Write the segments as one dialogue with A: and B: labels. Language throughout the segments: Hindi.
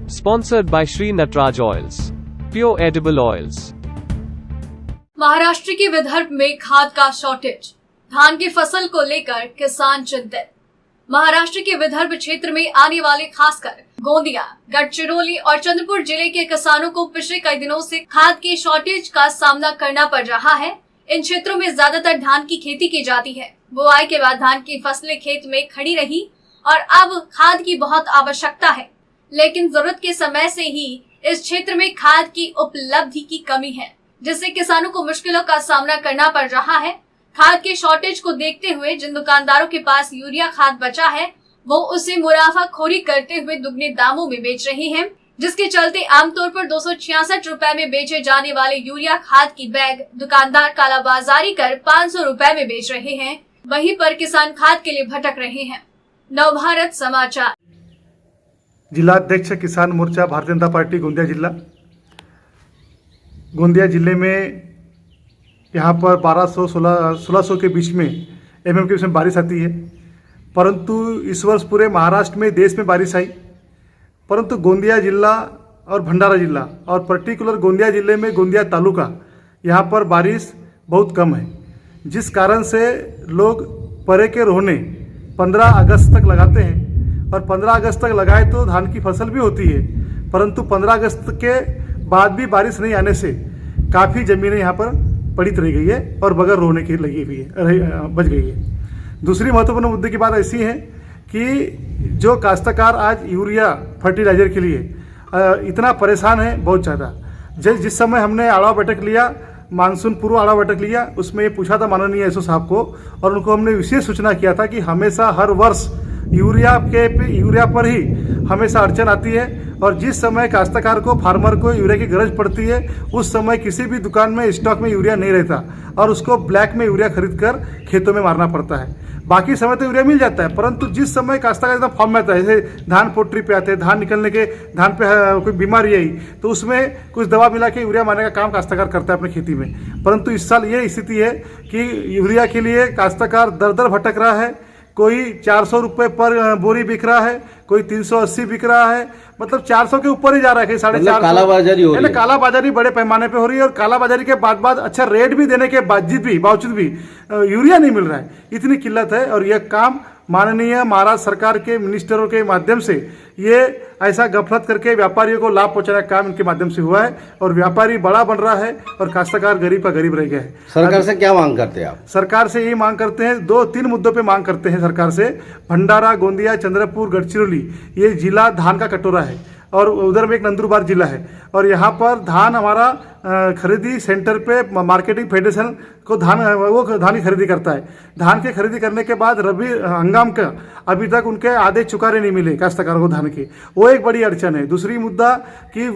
A: Sponsored by Sri Natraj Oils. Pure edible oils.
B: Maharashtra के विदर्भ में खाद का शॉर्टेज, धान की फसल को लेकर किसान चिंतित। महाराष्ट्र के विदर्भ क्षेत्र में आने वाले खासकर गोंदिया, गढ़चिरौली और चंद्रपुर जिले के किसानों को पिछले कई दिनों से खाद के शॉर्टेज का सामना करना पड़ रहा है। इन क्षेत्रों में ज्यादातर धान की खेती की जाती है। बुआई के बाद धान की फसलें खेत में खड़ी रही और अब खाद की बहुत आवश्यकता है, लेकिन जरूरत के समय से ही इस क्षेत्र में खाद की उपलब्धि की कमी है, जिससे किसानों को मुश्किलों का सामना करना पड़ रहा है। खाद के शॉर्टेज को देखते हुए जिन दुकानदारों के पास यूरिया खाद बचा है, वो उसे मुनाफाखोरी करते हुए दुगने दामों में बेच रहे हैं, जिसके चलते आमतौर पर 266 रुपए में बेचे जाने वाले यूरिया खाद की बैग दुकानदार कालाबाजारी कर 500 रुपए में बेच रहे हैं। वहीं पर किसान खाद के लिए भटक रहे हैं। नवभारत समाचार।
C: जिला अध्यक्ष किसान मोर्चा भारतीय जनता पार्टी गोंदिया जिला। गोंदिया जिले में यहाँ पर 1200-1600 के बीच में के बीच में बारिश आती है, परंतु इस वर्ष पूरे महाराष्ट्र में, देश में बारिश आई, परंतु गोंदिया जिला और भंडारा जिला और पर्टिकुलर गोंदिया जिले में गोंदिया तालुका यहाँ पर बारिश बहुत कम है, जिस कारण से लोग परे के रोहने 15 अगस्त तक लगाते हैं और 15 अगस्त तक लगाए तो धान की फसल भी होती है, परंतु 15 अगस्त के बाद भी बारिश नहीं आने से काफ़ी ज़मीनें यहाँ पर पड़ित रह गई है और बगैर रोने की लगी हुई है, बच गई है। दूसरी महत्वपूर्ण मुद्दे की बात ऐसी है कि जो काश्तकार आज यूरिया फर्टिलाइजर के लिए इतना परेशान है, बहुत ज़्यादा। जिस समय हमने आड़वा बैठक लिया, मानसून पूर्व आड़वा बैठक लिया, उसमें ये पूछा था माननीय एसओ साहब को और उनको हमने विशेष सूचना किया था कि हमेशा हर वर्ष यूरिया पर ही हमेशा अड़चन आती है और जिस समय काश्तकार को, फार्मर को यूरिया की गरज पड़ती है, उस समय किसी भी दुकान में स्टॉक में यूरिया नहीं रहता और उसको ब्लैक में यूरिया खरीद कर खेतों में मारना पड़ता है। बाकी समय तो यूरिया मिल जाता है, परंतु जिस समय काश्तकार एकदम फॉर्म में आता है, जैसे धान पोट्री पे आते हैं, धान निकलने के, धान पे कोई बीमारी आई तो उसमें कुछ दवा मिला के यूरिया मारने का काम काश्तकार करता है अपनी खेती में। परंतु इस साल ये स्थिति है कि यूरिया के लिए काश्तकार दर दर भटक रहा है। कोई 400 रुपये पर बोरी बिक रहा है, कोई 380 बिक रहा है, मतलब 400 के ऊपर ही जा रहा है, कहीं 450।
D: कालाबाजारी हो रही है।
C: कालाबाजारी बड़े पैमाने पे हो रही है और कालाबाजारी के बाद अच्छा रेट भी देने के बावजूद भी यूरिया नहीं मिल रहा है। इतनी किल्लत है और यह काम माननीय महाराष्ट्र सरकार के मिनिस्टरों के माध्यम से ये ऐसा गफलत करके व्यापारियों को लाभ पहुंचाने का काम इनके माध्यम से हुआ है और व्यापारी बड़ा बन रहा है और काश्तकार गरीब का गरीब रह गया है।
D: सरकार से क्या मांग करते हैं आप?
C: सरकार से यही मांग करते हैं, 2-3 मुद्दों पे मांग करते हैं सरकार से। भंडारा, गोंदिया, चंद्रपुर, गढ़चिरौली ये जिला धान का कटोरा है और उधर में एक नंदुरबार जिला है और यहाँ पर धान हमारा खरीदी सेंटर पे मार्केटिंग फेडरेशन को धान की खरीदी करता है। धान की खरीदी करने के बाद रबी हंगाम का अभी तक उनके आधे चुकारे नहीं मिले काश्तकारों को धान के, वो एक बड़ी अड़चन है। दूसरी मुद्दा कि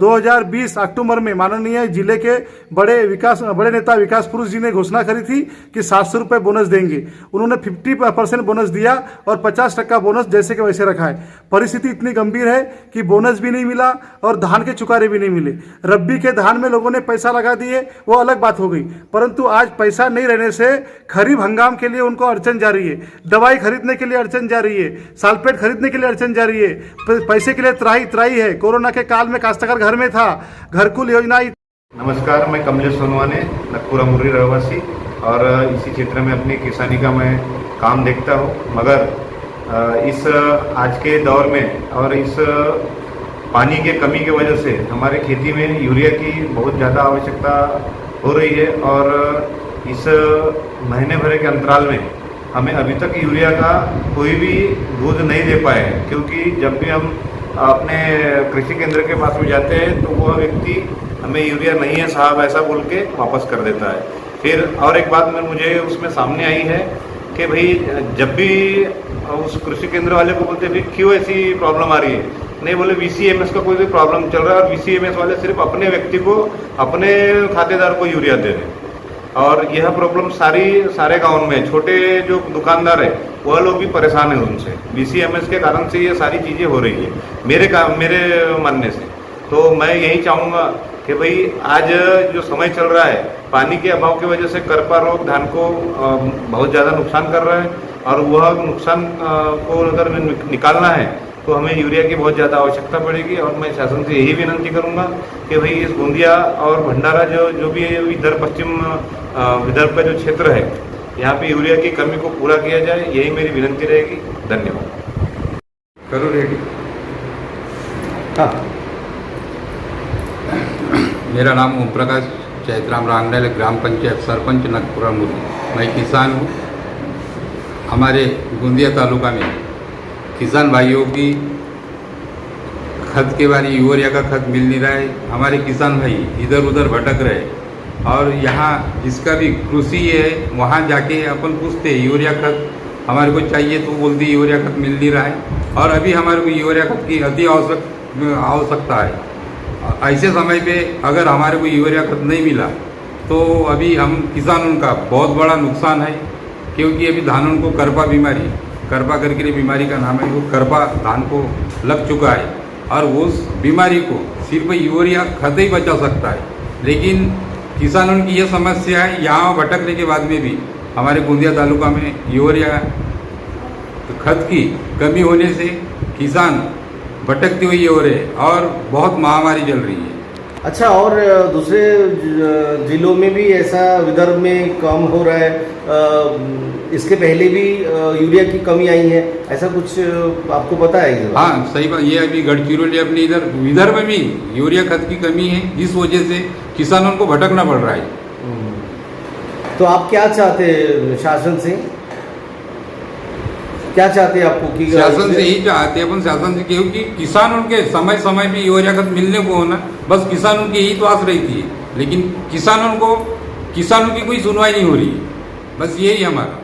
C: 2020 अक्टूबर में माननीय जिले के बड़े नेता विकास पुरुष जी ने घोषणा करी थी कि 700 रुपये बोनस देंगे। उन्होंने 50% बोनस दिया और 50% बोनस जैसे के वैसे रखा है। परिस्थिति इतनी गंभीर है कि बोनस भी नहीं मिला और धान के चुकारे भी नहीं मिले। रब्बी के धान में लोगों ने पैसा लगा दिए, वो अलग बात हो गई, परंतु आज पैसा नहीं रहने से खरीफ हंगाम के लिए उनको अड़चन जा रही है, दवाई खरीदने के लिए अड़चन जा रही है, साल्फेट खरीदने के लिए अड़चन जा रही है, पैसे के लिए त्राही है। कोरोना के काल में काश्तकार घर में था, घरकुल योजना।
E: नमस्कार, मैं कमलेश सोनवाने, नक्कुरा मुर्री रहवासी और इसी क्षेत्र में अपनी किसानी का मैं काम देखता हूँ। मगर इस आज के दौर में और इस पानी के कमी की वजह से हमारे खेती में यूरिया की बहुत ज़्यादा आवश्यकता हो रही है और इस महीने भर के अंतराल में हमें अभी तक यूरिया का कोई भी दूध नहीं दे पाए हैं, क्योंकि जब भी हम अपने कृषि केंद्र के पास में जाते हैं तो वह व्यक्ति हमें यूरिया नहीं है साहब ऐसा बोल के वापस कर देता है। फिर और एक बात मुझे उसमें सामने आई है कि भाई जब भी उस कृषि केंद्र वाले को बोलते हैं क्यों ऐसी प्रॉब्लम आ रही है, नहीं बोले VCMS का कोई भी प्रॉब्लम चल रहा है और VCMS वाले सिर्फ अपने व्यक्ति को, अपने खातेदार को यूरिया दे रहे हैं और यह प्रॉब्लम सारे गाँव में छोटे जो दुकानदार है वह लोग भी परेशान है उनसे। VCMS के कारण से ये सारी चीज़ें हो रही है मेरे मानने से। तो मैं यही चाहूँगा कि भाई आज जो समय चल रहा है, पानी के अभाव की वजह से करपा रोग धान को बहुत ज़्यादा नुकसान कर रहा है और वह नुकसान को अगर निकालना है तो हमें यूरिया की बहुत ज़्यादा आवश्यकता पड़ेगी। और मैं शासन से यही विनंती करूंगा कि भाई इस गोंदिया और भंडारा जो भी है इधर पश्चिम विदर्भ का जो क्षेत्र है, यहाँ पे यूरिया की कमी को पूरा किया जाए, यही मेरी विनंती रहेगी। धन्यवाद।
F: करो रेडी।
D: हाँ,
F: मेरा नाम ओम प्रकाश चैतराम रांगनेल, ग्राम पंचायत सरपंच नकपुरा मुरी। मैं किसान हूँ। हमारे गोंदिया तालुका में किसान भाइयों की खत के बारे यूरिया का खत मिल नहीं रहा है। हमारे किसान भाई इधर उधर भटक रहे और यहाँ जिसका भी कृषि है वहाँ जाके अपन पूछते यूरिया खत हमारे को चाहिए, तो बोलती यूरिया खत मिल नहीं रहा है। और अभी हमारे को यूरिया खत की अति आवश्यकता है। ऐसे समय पे अगर हमारे को यूरिया खत नहीं मिला तो अभी हम किसानों का बहुत बड़ा नुकसान है, क्योंकि अभी धानों को करपा बीमारी, करपा करके बीमारी का नाम है, वो करपा धान को लग चुका है और उस बीमारी को सिर्फ यूरिया खत ही बचा सकता है। लेकिन किसानों की ये समस्या है, यहाँ भटकने के बाद में भी हमारे गोंदिया तालुका में यूरिया खत की कमी होने से किसान भटकती हुई हो रहे और बहुत महामारी चल रही है।
D: अच्छा, और दूसरे जिलों में भी ऐसा विदर्भ में कम हो रहा है, इसके पहले भी यूरिया की कमी आई है, ऐसा कुछ आपको पता है?
F: हाँ, सही बात। ये अभी गढ़चिरौली अपने इधर विदर्भ में भी यूरिया खत की कमी है, जिस वजह से किसानों को भटकना पड़ रहा है।
D: तो आप क्या चाहते शासन से? क्या चाहते हैं आपको कि
F: शासन से ही चाहते हैं अपन, शासन से, क्योंकि किसानों के समय समय पे यूरिया खत मिलने को होना, बस किसानों की यही तो आस रहती है। लेकिन किसानों की कोई सुनवाई नहीं हो रही है, बस यही हमारा।